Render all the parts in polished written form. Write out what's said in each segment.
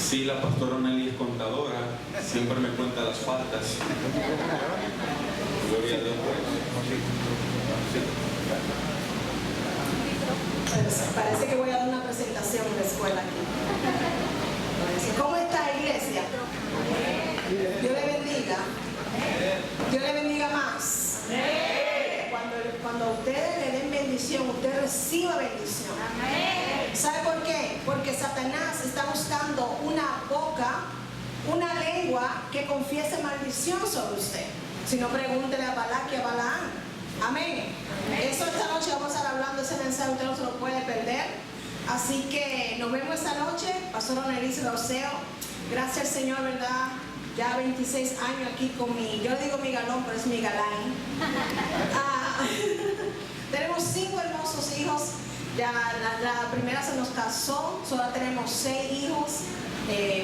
Sí, la pastora Nelly es contadora, siempre me cuenta las faltas. Gloria a Dios por eso. Parece que voy a dar una presentación en la escuela aquí. ¿Cómo está, iglesia? Dios le bendiga. Dios le bendiga más. Cuando ustedes le den bendición, usted reciba bendición. ¿Sabe por qué? Porque Satanás está buscando una boca, una lengua que confiese maldición sobre usted. Si no, pregúntele a Balac y a Balaam. Amén. Eso esta noche vamos a estar hablando, ese mensaje usted no se lo puede perder. Así que nos vemos esta noche. Pastor Onelise Roseo, gracias al Señor, ¿verdad? Ya 26 años aquí con yo le digo mi galón, pero es mi galán. Tenemos 5 hermosos hijos. Ya la primera se nos casó, solo tenemos 6 hijos,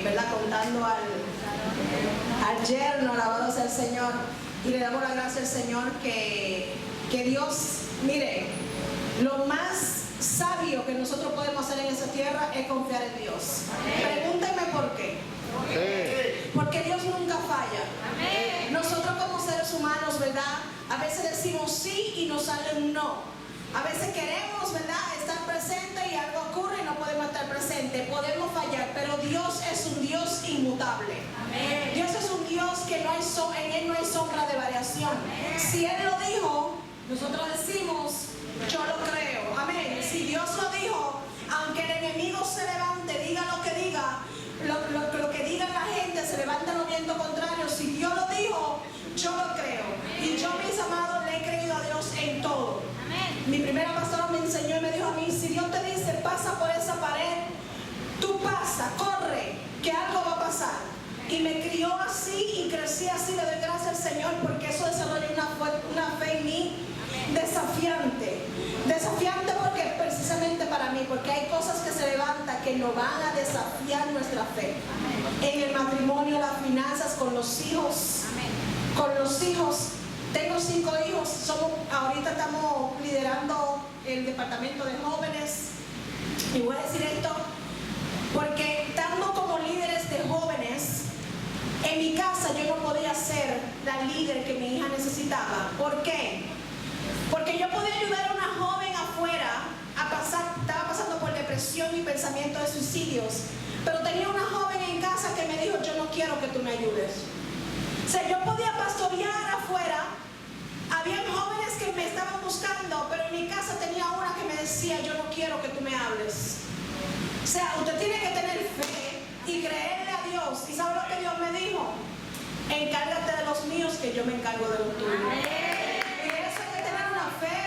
¿verdad? Contando al yerno, alabado sea el Señor. Y le damos la gracia al Señor que Dios, mire, lo más sabio que nosotros podemos hacer en esa tierra es confiar en Dios. Pregúntenme por qué. Porque Dios nunca falla. Nosotros como seres humanos, ¿verdad? A veces decimos sí y nos sale un no. A veces queremos, ¿verdad?, estar presente y algo ocurre y no podemos estar presente. Podemos fallar, pero Dios es un Dios inmutable. Dios es un Dios que en Él no hay sombra de variación. Si Él lo dijo, nosotros decimos, yo lo creo. Amén. Si Dios lo dijo, aunque el enemigo se levante, diga lo que diga, lo que diga la gente, se levanta los vientos contrarios. Si Dios lo dijo, yo lo creo. Y yo, mis amados, le he creído a Dios en todo. Mi primera pastora me enseñó y me dijo a mí, si Dios te dice pasa por esa pared, tú pasa, corre, que algo va a pasar. Y me crió así y crecí así. Le doy gracias al Señor porque eso desarrolla una fe en mí desafiante. Desafiante porque precisamente para mí, porque hay cosas que se levantan que nos van a desafiar nuestra fe. En el matrimonio, las finanzas, con los hijos. Con los hijos. Tengo 5 hijos, ahorita estamos liderando el departamento de jóvenes. Y voy a decir esto, porque estando como líderes de jóvenes, en mi casa yo no podía ser la líder que mi hija necesitaba. ¿Por qué? Porque yo podía ayudar a una joven afuera estaba pasando por depresión y pensamiento de suicidios, pero tenía una joven en casa que me dijo, yo no quiero que tú me ayudes. O sea, yo podía pastorear afuera. Habían jóvenes que me estaban buscando, pero en mi casa tenía una que me decía, yo no quiero que tú me hables. O sea, usted tiene que tener fe y creerle a Dios. ¿Y sabe lo que Dios me dijo? Encárgate de los míos, que yo me encargo de los tuyos. Y eso hay que tener una fe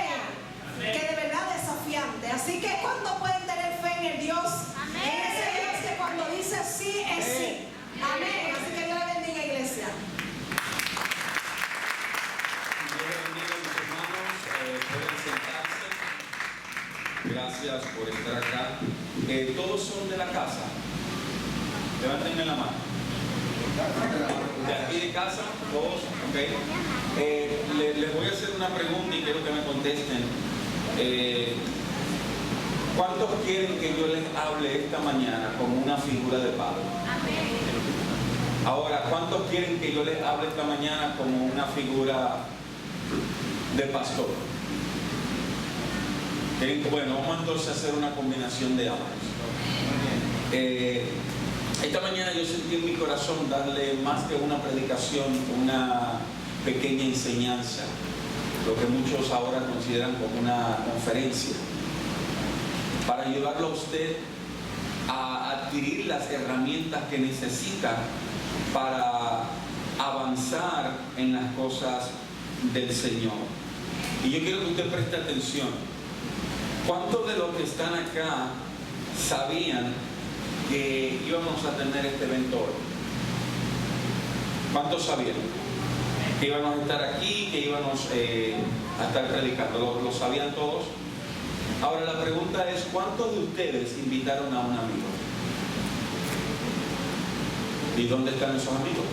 que de verdad es desafiante. Así que ¿cuánto pueden tener fe en el Dios? En ese Dios que cuando dice sí, es sí. Amén. Así que Dios le bendiga, iglesia. Pueden sentarse. Gracias por estar acá. Todos son de la casa. Levántenme la mano. De aquí de casa, todos, ok. Les voy a hacer una pregunta y quiero que me contesten. ¿Cuántos quieren que yo les hable esta mañana como una figura de padre? Ahora, ¿cuántos quieren que yo les hable esta mañana como una figura de pastor? Bueno, vamos entonces a hacer una combinación de ambos. Esta mañana yo sentí en mi corazón darle más que una predicación, una pequeña enseñanza, lo que muchos ahora consideran como una conferencia, para ayudarlo a usted a adquirir las herramientas que necesita para avanzar en las cosas del Señor. Y yo quiero que usted preste atención. ¿Cuántos de los que están acá sabían que íbamos a tener este evento hoy? ¿Cuántos sabían? Que íbamos a estar aquí, que íbamos a estar predicando. ¿Lo sabían todos? Ahora la pregunta es, ¿cuántos de ustedes invitaron a un amigo? ¿Y dónde están esos amigos?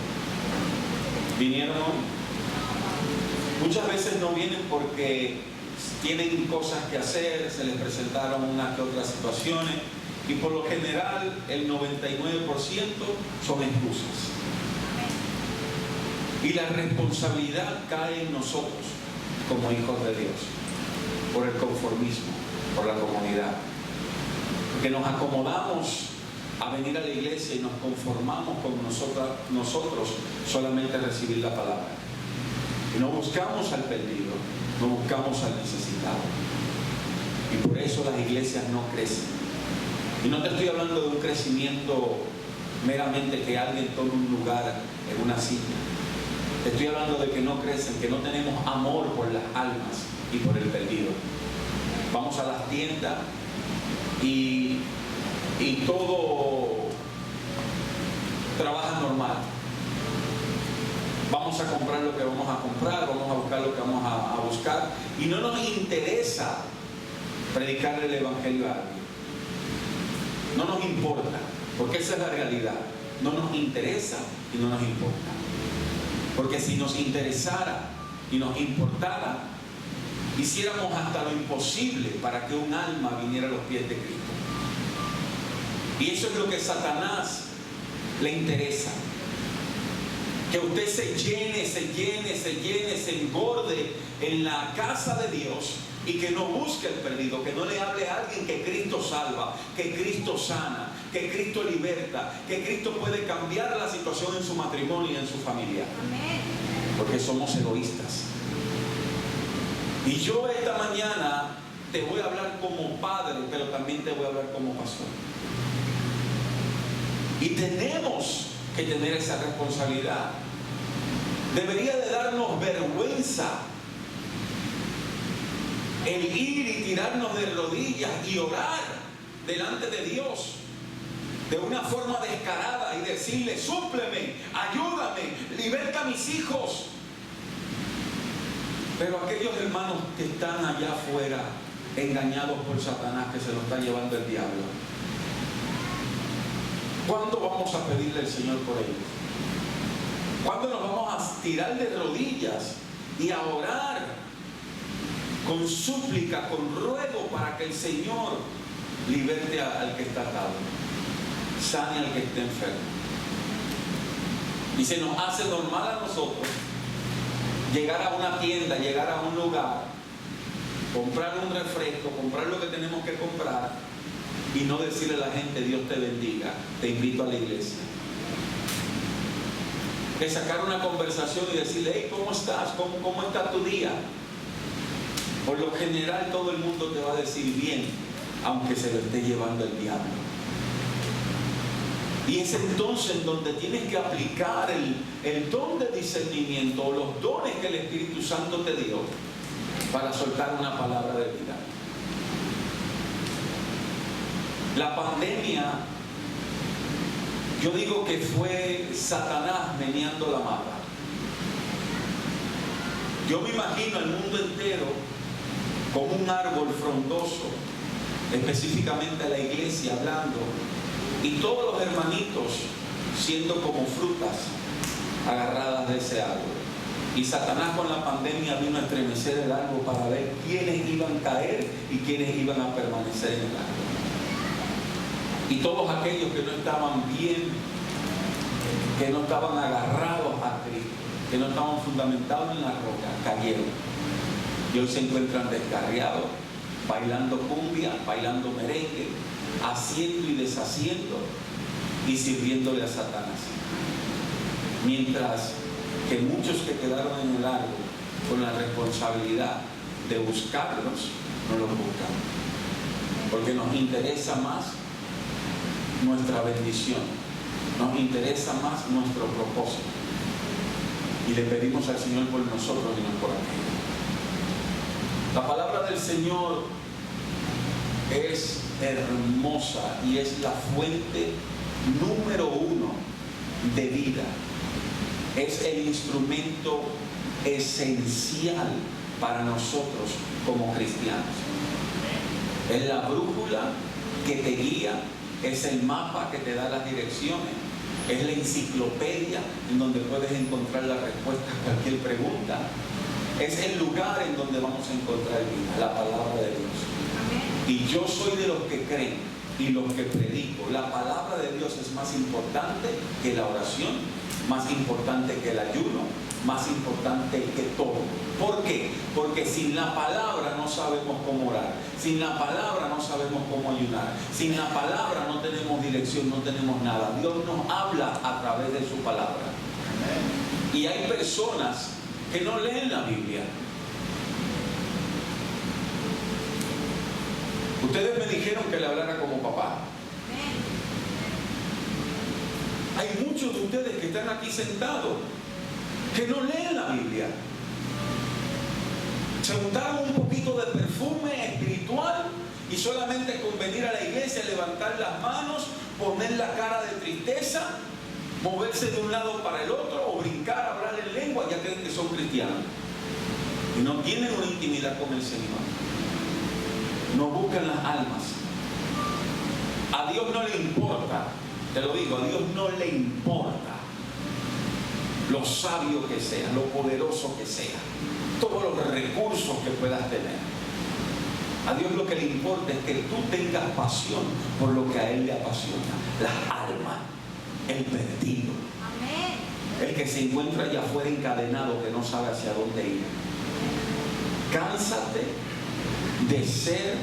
¿Vinieron hoy? Muchas veces no vienen porque tienen cosas que hacer, se les presentaron unas que otras situaciones Y por lo general el 99% son excusas. Y la responsabilidad cae en nosotros como hijos de Dios, por el conformismo, por la comodidad. Porque nos acomodamos a venir a la iglesia y nos conformamos con nosotros solamente recibir la palabra. Y no buscamos al perdido, no buscamos al necesitado. Y por eso las iglesias no crecen. Y no te estoy hablando de un crecimiento meramente que alguien tome un lugar en una silla. Te estoy hablando de que no crecen, que no tenemos amor por las almas y por el perdido. Vamos a las tiendas y todo trabaja normal. Vamos a comprar lo que vamos a comprar, vamos a buscar lo que vamos a buscar, y no nos interesa predicarle el evangelio a alguien. No nos importa, porque esa es la realidad. No nos interesa y no nos importa. Porque si nos interesara y nos importara, hiciéramos hasta lo imposible para que un alma viniera a los pies de Cristo. Y eso es lo que a Satanás le interesa. Que usted se llene, se engorde en la casa de Dios y que no busque el perdido, que no le hable a alguien que Cristo salva, que Cristo sana, que Cristo liberta, que Cristo puede cambiar la situación en su matrimonio y en su familia. Amén. Porque somos egoístas. Y yo esta mañana te voy a hablar como padre, pero también te voy a hablar como pastor. Y tenemos que tener esa responsabilidad. Debería de darnos vergüenza el ir y tirarnos de rodillas y orar delante de Dios de una forma descarada y decirle: súpleme, ayúdame, liberta a mis hijos. Pero aquellos hermanos que están allá afuera, engañados por Satanás, que se los está llevando el diablo, ¿cuándo vamos a pedirle al Señor por ellos? ¿Cuándo nos vamos a tirar de rodillas y a orar con súplica, con ruego, para que el Señor liberte al que está atado, sane al que esté enfermo? Y se nos hace normal a nosotros llegar a una tienda, llegar a un lugar, comprar un refresco, comprar lo que tenemos que comprar y no decirle a la gente: Dios te bendiga, te invito a la iglesia. Que sacar una conversación y decirle: hey, ¿cómo estás? ¿Cómo está tu día? Por lo general todo el mundo te va a decir bien, aunque se lo esté llevando el diablo. Y es entonces en donde tienes que aplicar el don de discernimiento, o los dones que el Espíritu Santo te dio, para soltar una palabra de vida. La pandemia, yo digo que fue Satanás meneando la mata. Yo me imagino el mundo entero como un árbol frondoso, específicamente la iglesia hablando, y todos los hermanitos siendo como frutas agarradas de ese árbol. Y Satanás con la pandemia vino a estremecer el árbol para ver quiénes iban a caer y quiénes iban a permanecer en el árbol. Y todos aquellos que no estaban bien, que no estaban agarrados a Cristo, que no estaban fundamentados en la roca, cayeron. Y hoy se encuentran descarriados, bailando cumbia, bailando merengue, haciendo y deshaciendo y sirviéndole a Satanás. Mientras que muchos que quedaron en el árbol con la responsabilidad de buscarlos, no los buscan. Porque nos interesa más nuestra bendición, nos interesa más nuestro propósito. Y le pedimos al Señor por nosotros y no por aquello. La palabra del Señor es hermosa y es la fuente número uno de vida. Es el instrumento esencial para nosotros como cristianos. Es la brújula que te guía, es el mapa que te da las direcciones, es la enciclopedia en donde puedes encontrar la respuesta a cualquier pregunta. Es el lugar en donde vamos a encontrar vida, la palabra de Dios. Y yo soy de los que creen y los que predico. La palabra de Dios es más importante que la oración, más importante que el ayuno, más importante que todo. ¿Por qué? Porque sin la palabra no sabemos cómo orar, sin la palabra no sabemos cómo ayunar, sin la palabra no tenemos dirección, no tenemos nada. Dios nos habla a través de su palabra. Y hay personas que no leen la Biblia. Ustedes me dijeron que le hablara como papá. Hay muchos de ustedes que están aquí sentados que no leen la Biblia. Se untaron un poquito de perfume espiritual y solamente con venir a la iglesia, levantar las manos, poner la cara de tristeza, moverse de un lado para el otro o brincar, hablar en lengua, ya creen que son cristianos y no tienen una intimidad con el Señor. No buscan las almas. A Dios no le importa, te lo digo, a Dios no le importa lo sabio que sea, lo poderoso que sea, todos los recursos que puedas tener. A Dios lo que le importa es que tú tengas pasión por lo que a Él le apasiona, las almas, el perdido, el que se encuentra allá afuera encadenado, que no sabe hacia dónde ir. Cánsate de ser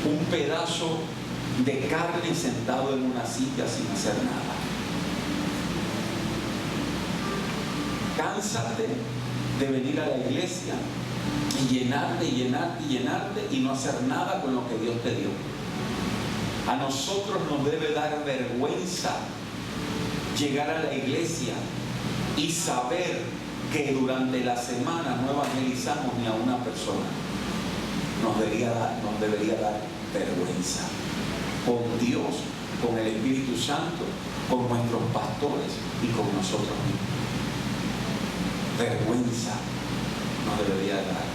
un pedazo de carne sentado en una silla sin hacer nada. Cánsate de venir a la iglesia y llenarte y llenarte y llenarte y no hacer nada con lo que Dios te dio. A nosotros nos debe dar vergüenza llegar a la iglesia y saber que durante la semana no evangelizamos ni a una persona. Nos debería dar vergüenza con Dios, con el Espíritu Santo, con nuestros pastores y con nosotros mismos. Vergüenza nos debería dar.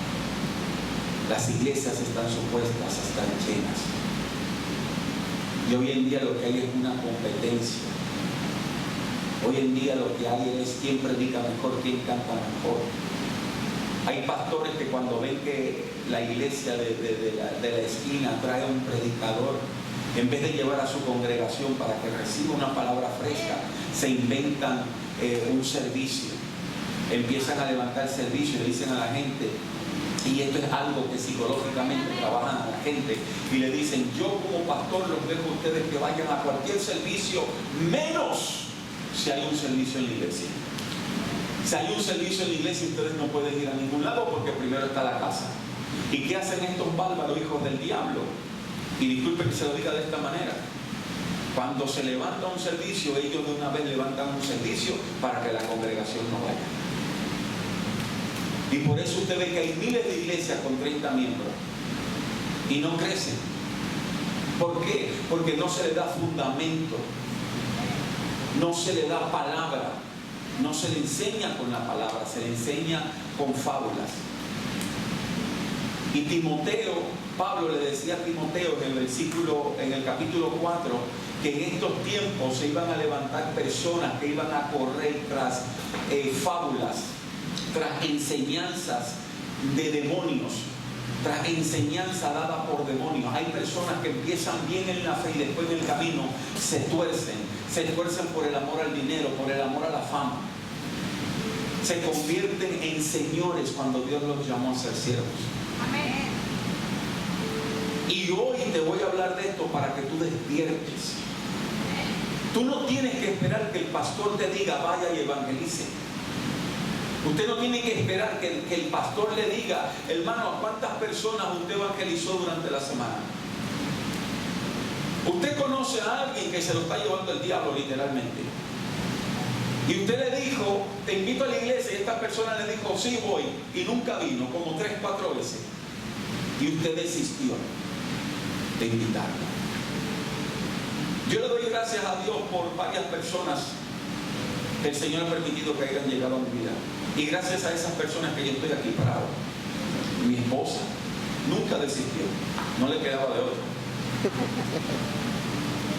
Las iglesias están supuestas a estar llenas. Y hoy en día lo que hay es una competencia. Hoy en día lo que hay es quién predica mejor, quién canta mejor. Hay pastores que cuando ven que la iglesia de la esquina trae un predicador, en vez de llevar a su congregación para que reciba una palabra fresca, se inventan un servicio. Empiezan a levantar servicio y le dicen a la gente, y esto es algo que psicológicamente trabajan a la gente, y le dicen, yo como pastor los dejo a ustedes que vayan a cualquier servicio, menos si hay un servicio en la iglesia. Si hay un servicio en la iglesia, ustedes no pueden ir a ningún lado porque primero está la casa. ¿Y qué hacen estos bárbaros hijos del diablo? Y disculpen que se lo diga de esta manera. Cuando se levanta un servicio, ellos de una vez levantan un servicio para que la congregación no vaya. Y por eso usted ve que hay miles de iglesias con 30 miembros y no crecen. ¿Por qué? Porque no se le da fundamento, no se le da palabra, no se le enseña con la palabra, se le enseña con fábulas. Y Timoteo, Pablo le decía a Timoteo en el capítulo 4, que en estos tiempos se iban a levantar personas que iban a correr tras fábulas, tras enseñanzas de demonios, tras enseñanza dada por demonios. Hay personas que empiezan bien en la fe y después en el camino se tuercen por el amor al dinero, por el amor a la fama. Se convierten en señores cuando Dios los llamó a ser siervos. Amén. Y hoy te voy a hablar de esto para que tú despiertes. Tú no tienes que esperar que el pastor te diga vaya y evangelice. Usted no tiene que esperar que el pastor le diga, hermano, ¿a cuántas personas usted evangelizó durante la semana? Usted conoce a alguien que se lo está llevando el diablo literalmente. Y usted le dijo, te invito a la iglesia, y esta persona le dijo, sí voy, y nunca vino, como 3, 4 veces. Y usted desistió de invitarlo. Yo le doy gracias a Dios por varias personas que el Señor ha permitido que hayan llegado a mi vida. Y gracias a esas personas que yo estoy aquí parado. Mi esposa nunca desistió, no le quedaba de otra.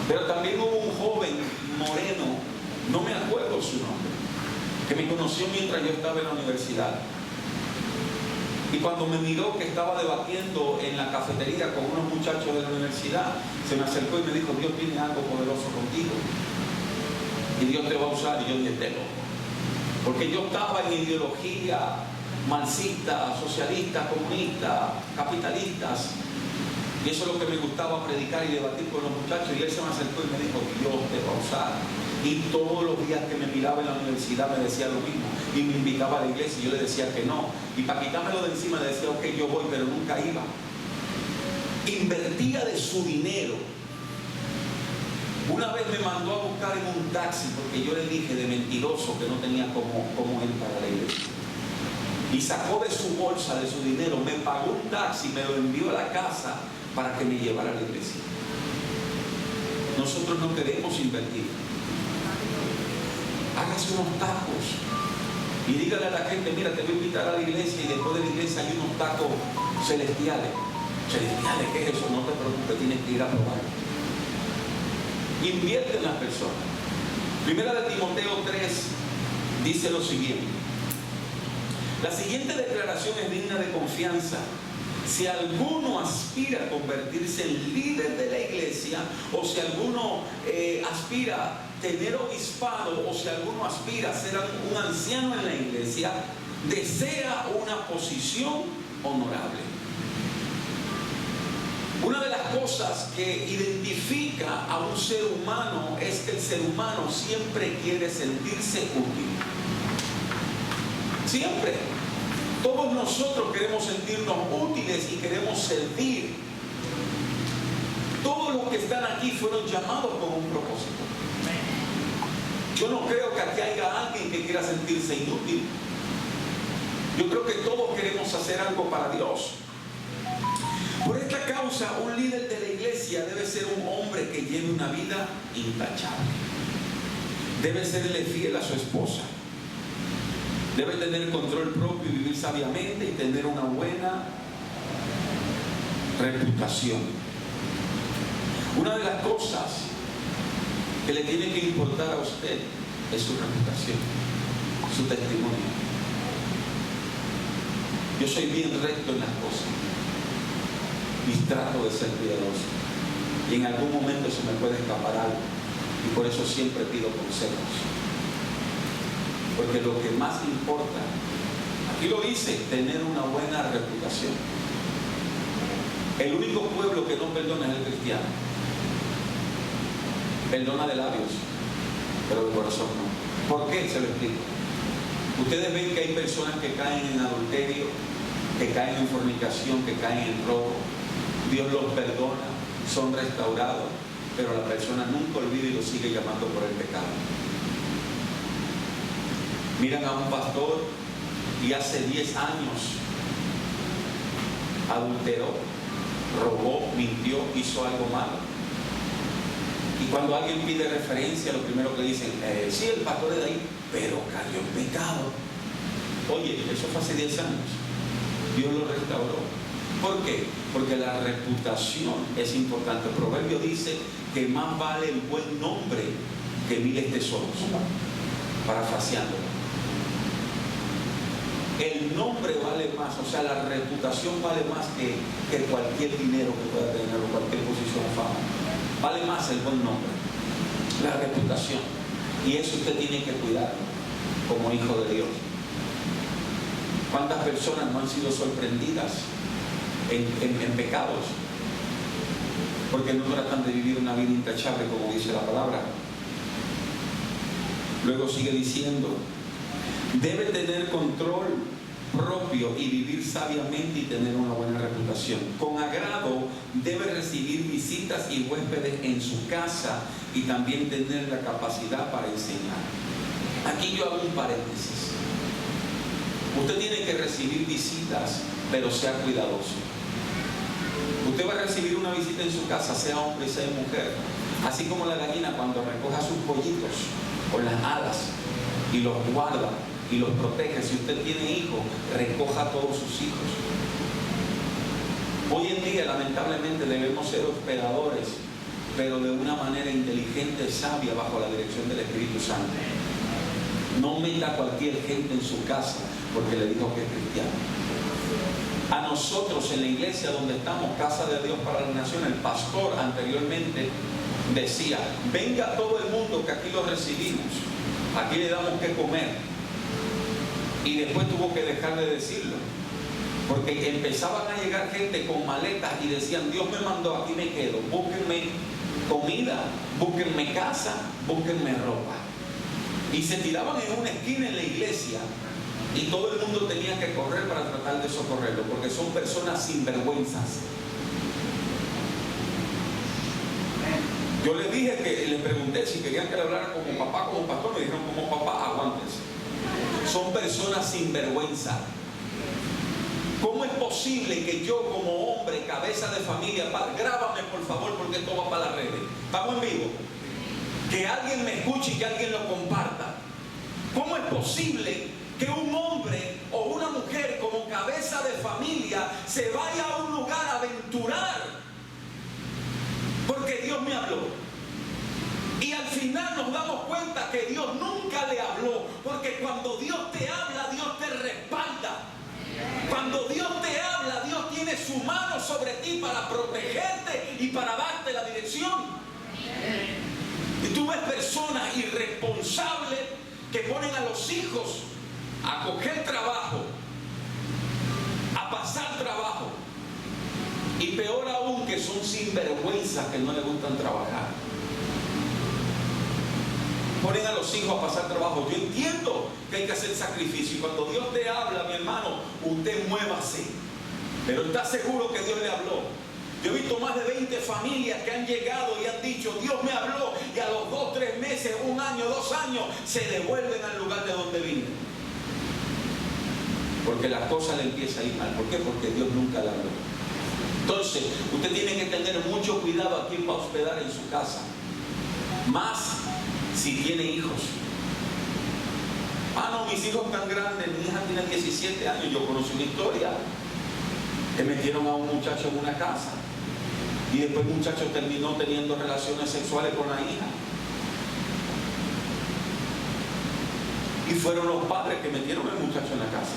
Pero también hubo un joven moreno, no me acuerdo su nombre, que me conoció mientras yo estaba en la universidad. Y cuando me miró que estaba debatiendo en la cafetería con unos muchachos de la universidad, se me acercó y me dijo: Dios tiene algo poderoso contigo y Dios te va a usar. Y yo dije: te lo. Porque yo estaba en ideología marxista, socialista, comunista, capitalistas, y eso es lo que me gustaba predicar y debatir con los muchachos. Y él se me acercó y me dijo: Dios te va a usar. Y todos los días que me miraba en la universidad me decía lo mismo, y me invitaba a la iglesia y yo le decía que no, y para quitármelo de encima le decía: ok, yo voy, pero nunca iba. Invertía de su dinero. Una vez me mandó a buscar en un taxi porque yo le dije de mentiroso que no tenía cómo ir para la iglesia, y sacó de su bolsa, de su dinero, me pagó un taxi, me lo envió a la casa para que me llevara a la iglesia. Nosotros no queremos invertir. Hágase unos tacos y dígale a la gente: mira, te voy a invitar a la iglesia, y después de la iglesia hay unos tacos celestiales. ¿Celestiales qué es eso? No te preocupes, tienes que ir a probar. Invierte en las personas. Primera de Timoteo 3 dice lo siguiente: la siguiente declaración es digna de confianza. Si alguno aspira a convertirse en líder de la iglesia, o si alguno aspira a tener obispado, o si alguno aspira a ser un anciano en la iglesia, desea una posición honorable. Una de las cosas que identifica a un ser humano es que el ser humano siempre quiere sentirse útil. Siempre. Todos nosotros queremos sentirnos útiles y queremos servir. Todos los que están aquí fueron llamados con un propósito. Yo no creo que aquí haya alguien que quiera sentirse inútil. Yo creo que todos queremos hacer algo para Dios. Por esta causa, un líder de la iglesia debe ser un hombre que lleve una vida intachable. Debe serle fiel a su esposa. Debe tener control propio y vivir sabiamente y tener una buena reputación. Una de las cosas que le tiene que importar a usted es su reputación, su testimonio. Yo soy bien recto en las cosas y trato de ser cuidadoso. Y en algún momento se me puede escapar algo, y por eso siempre pido consejos. Porque lo que más importa, aquí lo dice, tener una buena reputación. El único pueblo que no perdona es el cristiano. Perdona de labios, pero de corazón no. ¿Por qué? Se lo explico. Ustedes ven que hay personas que caen en adulterio, que caen en fornicación, que caen en robo. Dios los perdona, son restaurados, pero la persona nunca olvida y lo sigue llamando por el pecado. Miran a un pastor y hace 10 años adulteró, robó, mintió, hizo algo malo. Y cuando alguien pide referencia, lo primero que dicen: sí, el pastor es de ahí, pero cayó en pecado. Oye, eso fue hace 10 años. Dios lo restauró. ¿Por qué? Porque la reputación es importante. El proverbio dice que más vale el buen nombre que miles tesoros. Parafraseándolo. El nombre vale más, o sea, la reputación vale más que cualquier dinero que pueda tener o cualquier posición o fama. Vale más el buen nombre, la reputación. Y eso usted tiene que cuidarlo como hijo de Dios. ¿Cuántas personas no han sido sorprendidas en pecados? Porque no tratan de vivir una vida intachable, como dice la palabra. Luego sigue diciendo: debe tener control propio y vivir sabiamente y tener una buena reputación. Con agrado debe recibir visitas y huéspedes en su casa y también tener la capacidad para enseñar. Aquí yo hago un paréntesis. Usted tiene que recibir visitas, pero sea cuidadoso. Usted va a recibir una visita en su casa, sea hombre, sea mujer. Así como la gallina cuando recoja sus pollitos con las alas y los guarda y los protege. Si usted tiene hijos, recoja a todos sus hijos. Hoy en día, lamentablemente, debemos ser hospedadores, pero de una manera inteligente, sabia, bajo la dirección del Espíritu Santo. No meta a cualquier gente en su casa porque le dijo que es cristiano. A nosotros en la iglesia donde estamos, Casa de Dios para la Nación, el pastor anteriormente decía: venga todo el mundo que aquí lo recibimos, aquí le damos que comer. Y después tuvo que dejar de decirlo, porque empezaban a llegar gente con maletas y decían: Dios me mandó, aquí me quedo, búsquenme comida, búsquenme casa, búsquenme ropa. Y se tiraban en una esquina en la iglesia y todo el mundo tenía que correr para tratar de socorrerlo, porque son personas sinvergüenzas. Yo les dije que, les pregunté si querían que le hablara como papá, como pastor. Me dijeron: como papá, aguántense. Son personas sinvergüenza. ¿Cómo es posible que yo, como hombre, cabeza de familia, grábame por favor, porque esto va para las redes? ¿Estamos en vivo? Que alguien me escuche y que alguien lo comparta. ¿Cómo es posible que un hombre o una mujer como cabeza de familia se vaya a un lugar a aventurar? Porque Dios me habló. Y al final nos damos cuenta que Dios nunca le habló, porque cuando Dios te habla, Dios te respalda. Cuando Dios te habla, Dios tiene su mano sobre ti para protegerte y para darte la dirección. Y tú ves personas irresponsables que ponen a los hijos a coger trabajo, a pasar trabajo, y peor aún, que son sinvergüenzas, que no les gustan trabajar. Ponen a los hijos a pasar trabajo. Yo entiendo que hay que hacer sacrificio, y cuando Dios te habla, mi hermano, usted muévase, pero está seguro que Dios le habló. Yo he visto más de 20 familias que han llegado y han dicho: Dios me habló, y a los 2, 3 meses, 1 año, 2 años, se devuelven al lugar de donde viven, porque las cosas le empiezan a ir mal. ¿Por qué? Porque Dios nunca le habló. Entonces, usted tiene que tener mucho cuidado a quién va a hospedar en su casa, más si tiene hijos. Ah, no, mis hijos están grandes, mi hija tiene 17 años. Yo conocí una historia que metieron a un muchacho en una casa y después el muchacho terminó teniendo relaciones sexuales con la hija, y fueron los padres que metieron al muchacho en la casa.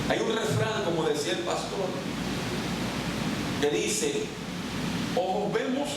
Hay un refrán, como decía el pastor, que dice: ojos vemos,